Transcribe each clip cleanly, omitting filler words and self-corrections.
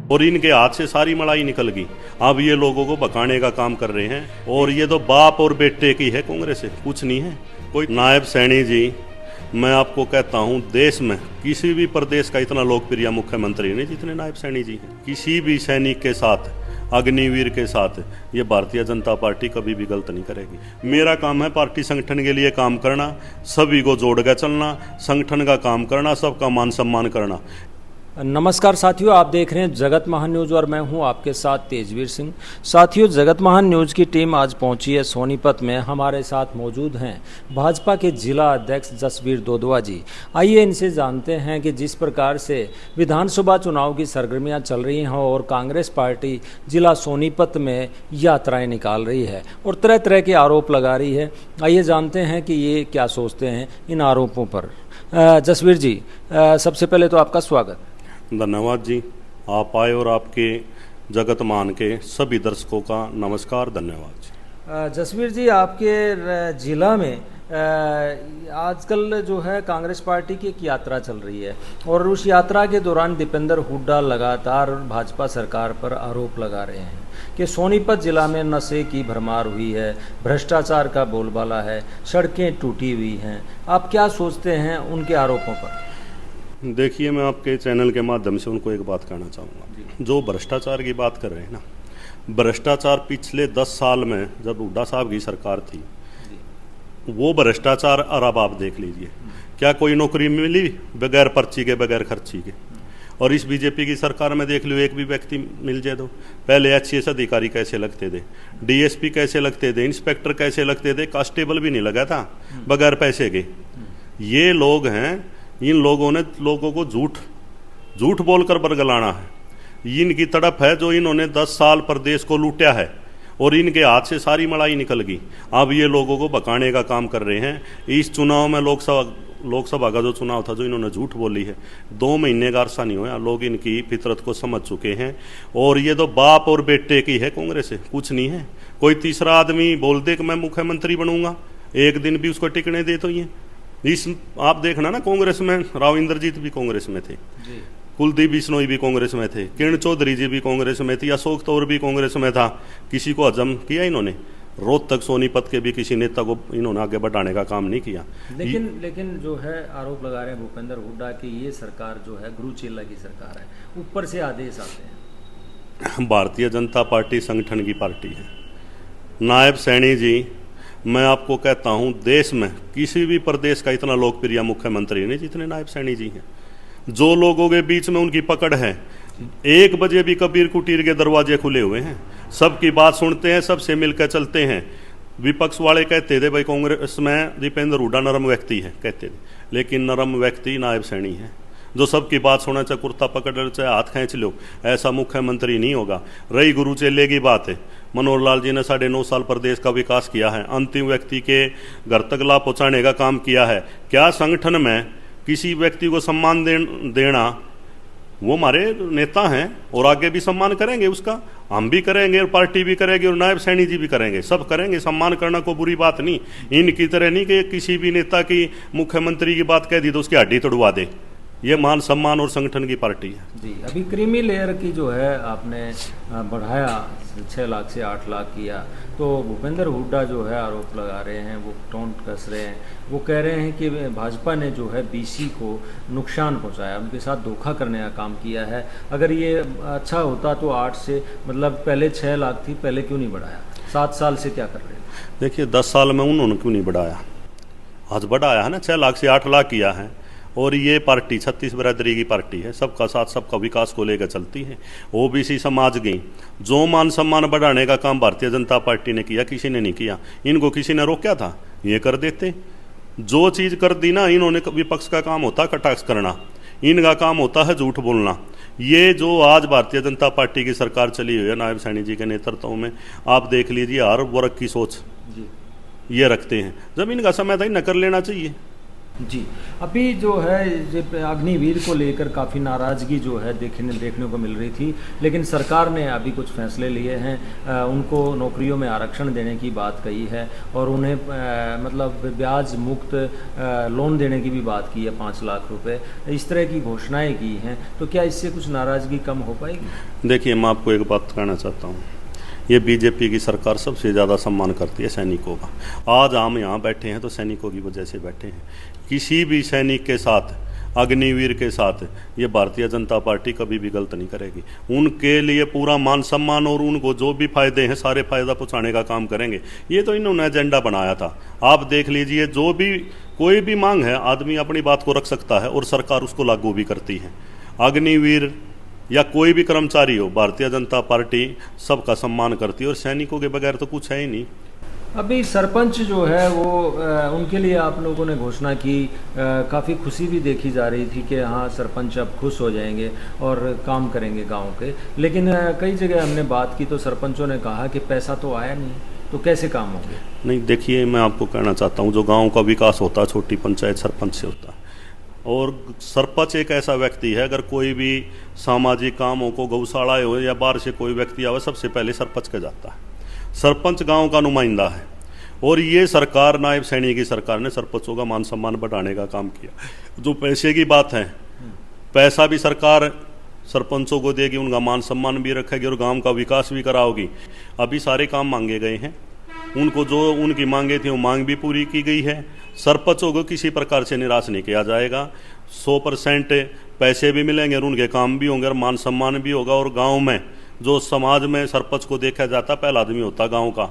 और इनके हाथ से सारी मलाई निकल गई। अब ये लोगों को भगाने का काम कर रहे हैं और ये तो बाप और बेटे की है कांग्रेस है, कुछ नहीं है। कोई नायब सैनी जी, मैं आपको कहता हूं देश में किसी भी प्रदेश का इतना लोकप्रिय मुख्यमंत्री नहीं जितने नायब सैनी जी हैं। किसी भी सैनिक के साथ, अग्निवीर के साथ ये भारतीय जनता पार्टी कभी भी गलत नहीं करेगी। मेरा काम है पार्टी संगठन के लिए काम करना, सभी को जोड़ कर चलना, संगठन का काम करना, सबका मान सम्मान करना। नमस्कार साथियों, आप देख रहे हैं जगत महान न्यूज़ और मैं हूं आपके साथ तेजवीर सिंह। साथियों, जगत महान न्यूज़ की टीम आज पहुंची है सोनीपत में। हमारे साथ मौजूद हैं भाजपा के जिला अध्यक्ष जसवीर दोदवा जी। आइए इनसे जानते हैं कि जिस प्रकार से विधानसभा चुनाव की सरगर्मियां चल रही हैं और कांग्रेस पार्टी जिला सोनीपत में यात्राएँ निकाल रही है और तरह तरह के आरोप लगा रही है, आइए जानते हैं कि ये क्या सोचते हैं इन आरोपों पर। जसवीर जी, सबसे पहले तो आपका स्वागत। धन्यवाद जी, आप आए और आपके जगत मान के सभी दर्शकों का नमस्कार, धन्यवाद जी। जसवीर जी, आपके जिला में आजकल जो है कांग्रेस पार्टी की एक यात्रा चल रही है और उस यात्रा के दौरान दीपेंद्र हुड्डा लगातार भाजपा सरकार पर आरोप लगा रहे हैं कि सोनीपत जिला में नशे की भरमार हुई है, भ्रष्टाचार का बोलबाला है, सड़कें टूटी हुई हैं। आप क्या सोचते हैं उनके आरोपों पर? देखिए, मैं आपके चैनल के माध्यम से उनको एक बात कहना चाहूँगा। जो भ्रष्टाचार की बात कर रहे हैं ना, भ्रष्टाचार पिछले 10 साल में जब हुड्डा साहब की सरकार थी, वो भ्रष्टाचार अब आप देख लीजिए। क्या कोई नौकरी मिली बगैर पर्ची के, बगैर खर्ची के? और इस बीजेपी की सरकार में देख लो, एक भी व्यक्ति मिल जाए तो। पहले HCS अधिकारी कैसे लगते थे, DSP कैसे लगते थे, इंस्पेक्टर कैसे लगते थे, कांस्टेबल भी नहीं लगा था बगैर पैसे के। ये लोग हैं, इन लोगों ने लोगों को झूठ बोलकर बरगलाना है। इनकी तड़प है जो इन्होंने 10 साल प्रदेश को लूटा है और इनके हाथ से सारी मलाई निकल गई। अब ये लोगों को भगाने का काम कर रहे हैं। इस चुनाव में लोकसभा का जो चुनाव था, जो इन्होंने झूठ बोली है, 2 महीने का अरसा नहीं हुआ, लोग इनकी फितरत को समझ चुके हैं। और ये तो बाप और बेटे की है कांग्रेस है, कुछ नहीं है। कोई तीसरा आदमी बोल दे कि मैं मुख्यमंत्री बनूंगा, एक दिन भी उसको टिकने दे तो ये इस आप देखना ना, कांग्रेस में राव इंद्रजीत भी कांग्रेस में थे, कुलदीप बिश्नोई भी कांग्रेस में थे, किरण चौधरी जी भी कांग्रेस में थी, अशोक तौर भी कांग्रेस में था। किसी को हजम किया इन्होंने? रोहतक सोनीपत के भी किसी नेता को इन्होंने आगे बढ़ाने का काम नहीं किया। लेकिन जो है आरोप लगा रहे हैं भूपेंद्र हुड्डा की ये सरकार जो है गुरुचेला की सरकार है, ऊपर से आदेश आते हैं। भारतीय जनता पार्टी संगठन की पार्टी है। नायब सैनी जी, मैं आपको कहता हूं देश में किसी भी प्रदेश का इतना लोकप्रिय मुख्यमंत्री नहीं जितने नायब सैनी जी हैं। जो लोगों के बीच में उनकी पकड़ है, 1 बजे भी कबीर कुटीर के दरवाजे खुले हुए हैं, सबकी बात सुनते हैं, सबसे मिलकर चलते हैं। विपक्ष वाले कहते थे भाई कांग्रेस में दीपेंद्र हुड्डा नरम व्यक्ति है, कहते थे, लेकिन नरम व्यक्ति नायब सैनी है, जो सबकी बात सुने, चाहे कुर्ता पकड़ चाहे हाथ खींच लो, ऐसा मुख्यमंत्री नहीं होगा। रही गुरु चेले की बात है, मनोहर लाल जी ने 9.5 साल प्रदेश का विकास किया है, अंतिम व्यक्ति के घर तक लाभ पहुंचाने का काम किया है। क्या संगठन में किसी व्यक्ति को सम्मान देना, वो हमारे नेता हैं और आगे भी सम्मान करेंगे, उसका हम भी करेंगे और पार्टी भी करेगी और नायब सैनी जी भी करेंगे, सब करेंगे। सम्मान करना कोई बुरी बात नहीं। इनकी तरह नहीं कि किसी भी नेता की मुख्यमंत्री की बात कह दी तो उसकी हड्डी तोड़वा दे। ये मान सम्मान और संगठन की पार्टी है जी। अभी क्रीमी लेयर की जो है आपने बढ़ाया 6 लाख से 8 लाख किया, तो भूपेंद्र हुड्डा जो है आरोप लगा रहे हैं, वो टोंट कस रहे हैं, वो कह रहे हैं कि भाजपा ने जो है BC को नुकसान पहुंचाया, उनके साथ धोखा करने का काम किया है। अगर ये अच्छा होता तो 8 से मतलब पहले 6 लाख थी, पहले क्यों नहीं बढ़ाया? 7 साल से क्या कर रहे हैं? देखिए, 10 साल में उन्होंने क्यों नहीं बढ़ाया? आज बढ़ाया है ना, 6 लाख से 8 लाख किया है। और ये पार्टी 36 बिरादरी की पार्टी है, सबका साथ सबका विकास को लेकर चलती है। OBC समाज की जो मान सम्मान बढ़ाने का काम भारतीय जनता पार्टी ने किया, किसी ने नहीं किया। इनको किसी ने रोका था? ये कर देते। जो चीज़ कर दी ना इन्होंने, विपक्ष का काम होता है कटाक्ष करना, इनका काम होता है झूठ बोलना। ये जो आज भारतीय जनता पार्टी की सरकार चली हुई है नायब सैनी जी के नेतृत्व में, आप देख लीजिए, हर वर्ग की सोच ये रखते हैं। जब इनका समय था, इन्हें कर लेना चाहिए। जी, अभी जो है ये अग्निवीर को लेकर काफ़ी नाराज़गी जो है देखने को मिल रही थी, लेकिन सरकार ने अभी कुछ फैसले लिए हैं। उनको नौकरियों में आरक्षण देने की बात कही है और उन्हें मतलब ब्याज मुक्त लोन देने की भी बात की है, 5 लाख रुपए, इस तरह की घोषणाएं की हैं। तो क्या इससे कुछ नाराज़गी कम हो पाएगी? देखिए, मैं आपको एक बात कहना चाहता हूँ, ये बीजेपी की सरकार सबसे ज़्यादा सम्मान करती है सैनिकों का। आज हम यहाँ बैठे हैं तो सैनिकों की वजह से बैठे हैं। किसी भी सैनिक के साथ, अग्निवीर के साथ ये भारतीय जनता पार्टी कभी भी गलत नहीं करेगी। उनके लिए पूरा मान सम्मान और उनको जो भी फायदे हैं सारे फायदा पहुँचाने का काम करेंगे। ये तो इन्होंने एजेंडा बनाया था। आप देख लीजिए, जो भी कोई भी मांग है आदमी अपनी बात को रख सकता है और सरकार उसको लागू भी करती है। अग्निवीर या कोई भी कर्मचारी हो, भारतीय जनता पार्टी सबका सम्मान करती है और सैनिकों के बगैर तो कुछ है ही नहीं। अभी सरपंच जो है वो उनके लिए आप लोगों ने घोषणा की, काफ़ी खुशी भी देखी जा रही थी कि हाँ सरपंच अब खुश हो जाएंगे और काम करेंगे गांव के। लेकिन कई जगह हमने बात की तो सरपंचों ने कहा कि पैसा तो आया नहीं, तो कैसे काम होंगे? नहीं, देखिए, मैं आपको कहना चाहता हूँ, जो गाँव का विकास होता है छोटी पंचायत सरपंच से होता है। और सरपंच एक ऐसा व्यक्ति है, अगर कोई भी सामाजिक कामों को, गौशाला हो या बाहर से कोई व्यक्ति आवे, सबसे पहले सरपंच का जाता है। सरपंच गांव का नुमाइंदा है और ये सरकार, नायब सैनी की सरकार ने सरपंचों का मान सम्मान बढ़ाने का काम किया। जो पैसे की बात है, पैसा भी सरकार सरपंचों को देगी, उनका मान सम्मान भी रखेगी और गांव का विकास भी कराओगी। अभी सारे काम मांगे गए हैं, उनको जो उनकी मांगे थी वो मांग भी पूरी की गई है। सरपंचों को किसी प्रकार से निराश नहीं किया जाएगा। 100% पैसे भी मिलेंगे और उनके काम भी होंगे और मान सम्मान भी होगा। और गांव में जो समाज में सरपंच को देखा जाता, पहला आदमी होता गांव का,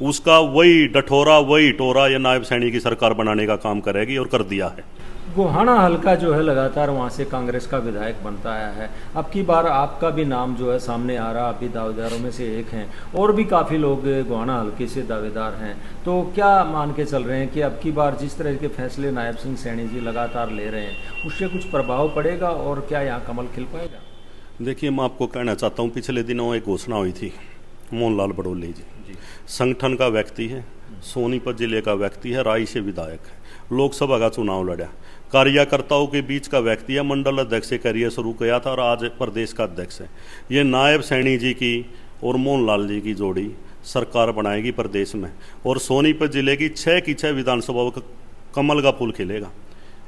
उसका वही डठोरा, वही टोरा ये नायब सैनी की सरकार बनाने का काम करेगी और कर दिया है। गोहाना हल्का जो है लगातार वहाँ से कांग्रेस का विधायक बनता आया है। अब की बार आपका भी नाम जो है सामने आ रहा, आप भी दावेदारों में से एक हैं और भी काफ़ी लोग गोहाना हल्के से दावेदार हैं। तो क्या मान के चल रहे हैं कि अब की बार जिस तरह के फैसले नायब सिंह सैनी जी लगातार ले रहे हैं उससे कुछ प्रभाव पड़ेगा और क्या यहाँ कमल खिल पाएगा? देखिए, मैं आपको कहना चाहता हूँ, पिछले दिनों एक घोषणा हुई थी, मोहनलाल बड़ोली जी संगठन का व्यक्ति है, सोनीपत जिले का व्यक्ति है, राई से विधायक है, लोकसभा का चुनाव लड़ा, कार्यकर्ताओं के बीच का व्यक्ति है, मंडल अध्यक्ष से करियर शुरू किया था और आज प्रदेश का अध्यक्ष है। ये नायब सैनी जी की और मोहनलाल जी की जोड़ी सरकार बनाएगी प्रदेश में और सोनीपत जिले की 6 की 6 विधानसभाओं का कमल का फूल खिलेगा।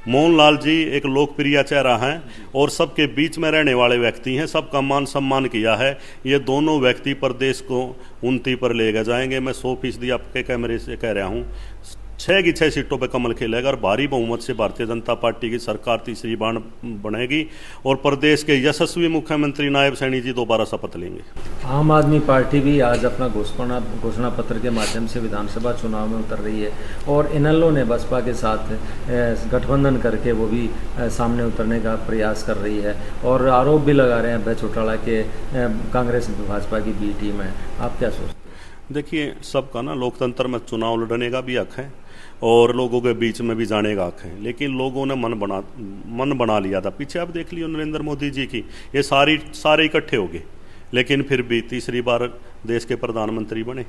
मोहनलाल जी एक लोकप्रिय चेहरा हैं और सबके बीच में रहने वाले व्यक्ति हैं, सबका मान सम्मान किया है। ये दोनों व्यक्ति प्रदेश को उन्नति पर लेकर जाएंगे। मैं 100% आपके कैमरे से कह रहा हूँ, 6 की 6 सीटों पर कमल खिलेगा और भारी बहुमत से भारतीय जनता पार्टी की सरकार तीसरी बार बनेगी और प्रदेश के यशस्वी मुख्यमंत्री नायब सैनी जी दोबारा शपथ लेंगे। आम आदमी पार्टी भी आज अपना घोषणा पत्र के माध्यम से विधानसभा चुनाव में उतर रही है और इनेलो ने बसपा के साथ गठबंधन करके वो भी सामने उतरने का प्रयास कर रही है और आरोप भी लगा रहे हैं अभय चौटाला के कांग्रेस भाजपा की बी टीम है। आप क्या सोचते हैं? देखिए, सबका ना लोकतंत्र में चुनाव लड़ने का भी हक है और लोगों के बीच में भी जाने का हक है, लेकिन लोगों ने मन बना लिया था। पीछे आप देख लियो नरेंद्र मोदी जी की, ये सारे इकट्ठे हो गए, लेकिन फिर भी तीसरी बार देश के प्रधानमंत्री बने।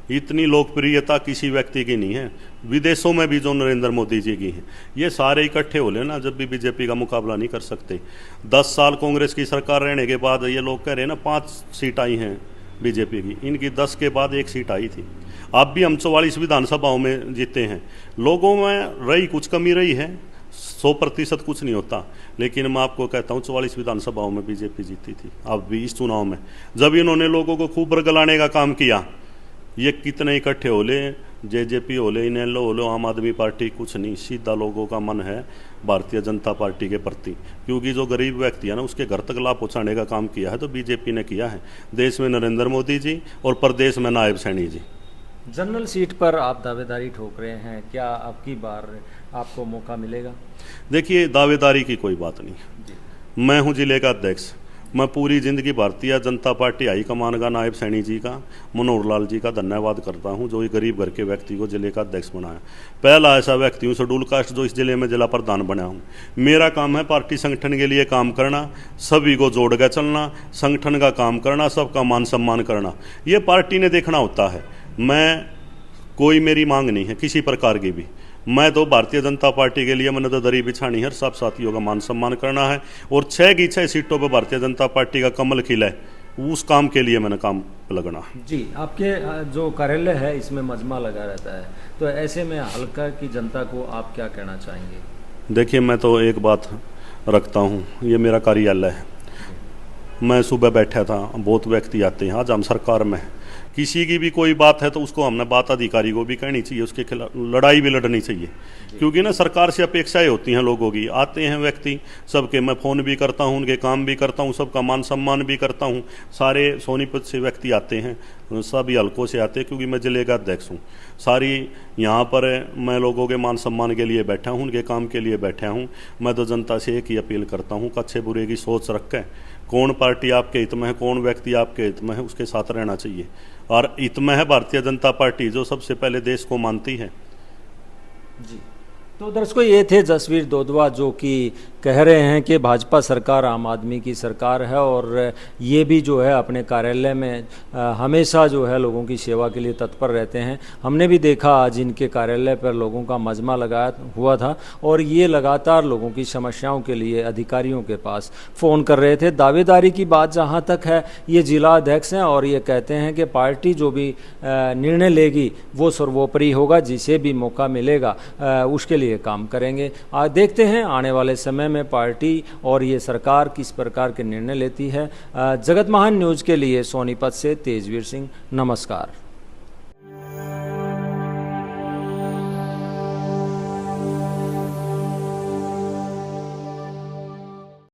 इतनी लोकप्रियता किसी व्यक्ति की नहीं है, विदेशों में भी जो नरेंद्र मोदी जी की है। ये सारे इकट्ठे हो लेना, जब भी बीजेपी का मुकाबला नहीं कर सकते। 10 साल कांग्रेस की सरकार रहने के बाद ये लोग कह रहे हैं ना 5 सीट आई हैं बीजेपी की, इनकी 10 के बाद 1 सीट आई थी। अब भी हम 44 विधानसभाओं में जीते हैं। लोगों में रही कुछ कमी रही है, 100% कुछ नहीं होता, लेकिन मैं आपको कहता हूँ 44 विधानसभाओं में बीजेपी जीती थी। अब भी इस चुनाव में जब इन्होंने लोगों को खूब बरगलाने का काम किया, ये कितने इकट्ठे हो ले, जेजेपी हो ले, इनेलो हो लो, आम आदमी पार्टी, कुछ नहीं, सीधा लोगों का मन है भारतीय जनता पार्टी के प्रति, क्योंकि जो गरीब व्यक्ति है ना उसके घर तक लाभ पहुँचाने का काम किया है तो बीजेपी ने किया है। देश में नरेंद्र मोदी जी और प्रदेश में नायब सैनी जी। जनरल सीट पर आप दावेदारी ठोक रहे हैं, क्या अब की बार आपको मौका मिलेगा? देखिए, दावेदारी की कोई बात नहीं। मैं हूँ जिले का अध्यक्ष, मैं पूरी ज़िंदगी भारतीय जनता पार्टी हाईकमान का, नायब सैनी जी का, मनोहर लाल जी का धन्यवाद करता हूं जो एक गरीब घर के व्यक्ति को जिले का अध्यक्ष बनाया। पहला ऐसा व्यक्ति हूं शेड्यूल कास्ट जो इस जिले में जिला प्रधान बना हूं। मेरा काम है पार्टी संगठन के लिए काम करना, सभी को जोड़ कर चलना, संगठन का काम करना, सबका मान सम्मान करना, ये पार्टी ने देखना होता है। मैं कोई मेरी मांग नहीं है किसी प्रकार की भी, मैं तो भारतीय जनता पार्टी के लिए मैंने तो दरी बिछानी है, सब साथियों का मान सम्मान करना है और 6 की 6 सीटों पर भारतीय जनता पार्टी का कमल खिला है, उस काम के लिए मैंने काम लगना। जी, आपके जो कार्यालय है इसमें मजमा लगा रहता है, तो ऐसे में हल्का की जनता को आप क्या कहना चाहेंगे? देखिए, मैं तो एक बात रखता हूँ, ये मेरा कार्यालय है, मैं सुबह बैठा था, बहुत व्यक्ति आते हैं, आज हम सरकार में हैं, किसी की भी कोई बात है तो उसको हमने बात अधिकारी को भी कहनी चाहिए, उसके खिलाफ लड़ाई भी लड़नी चाहिए, क्योंकि ना सरकार से अपेक्षाएं होती हैं लोगों की। आते हैं व्यक्ति, सबके मैं फ़ोन भी करता हूं, उनके काम भी करता हूं, सबका मान सम्मान भी करता हूं। सारे सोनीपत से व्यक्ति आते हैं, सभी हल्कों से आते हैं, क्योंकि मैं जिले का अध्यक्ष हूँ। सारी यहाँ पर मैं लोगों के मान सम्मान के लिए बैठा हूँ, उनके काम के लिए बैठा हूँ। मैं तो जनता से एक ही अपील करता हूँ कि अच्छे बुरे की सोच रख के कौन पार्टी आपके हित में है, कौन व्यक्ति आपके हित में है, उसके साथ रहना चाहिए। और हित में है भारतीय जनता पार्टी, जो सबसे पहले देश को मानती है। जी, तो दर्शकों, ये थे जसवीर दोदवा, जो कि कह रहे हैं कि भाजपा सरकार आम आदमी की सरकार है और ये भी जो है अपने कार्यालय में हमेशा जो है लोगों की सेवा के लिए तत्पर रहते हैं। हमने भी देखा आज इनके कार्यालय पर लोगों का मजमा लगाया हुआ था और ये लगातार लोगों की समस्याओं के लिए अधिकारियों के पास फ़ोन कर रहे थे। दावेदारी की बात जहाँ तक है, ये जिला अध्यक्ष हैं और ये कहते हैं कि पार्टी जो भी निर्णय लेगी वो सर्वोपरि होगा, जिसे भी मौका मिलेगा उसके लिए काम करेंगे। आज देखते हैं आने वाले समय में पार्टी और ये सरकार किस प्रकार के निर्णय लेती है। जगत महान न्यूज़ के लिए सोनीपत से तेजवीर सिंह, नमस्कार।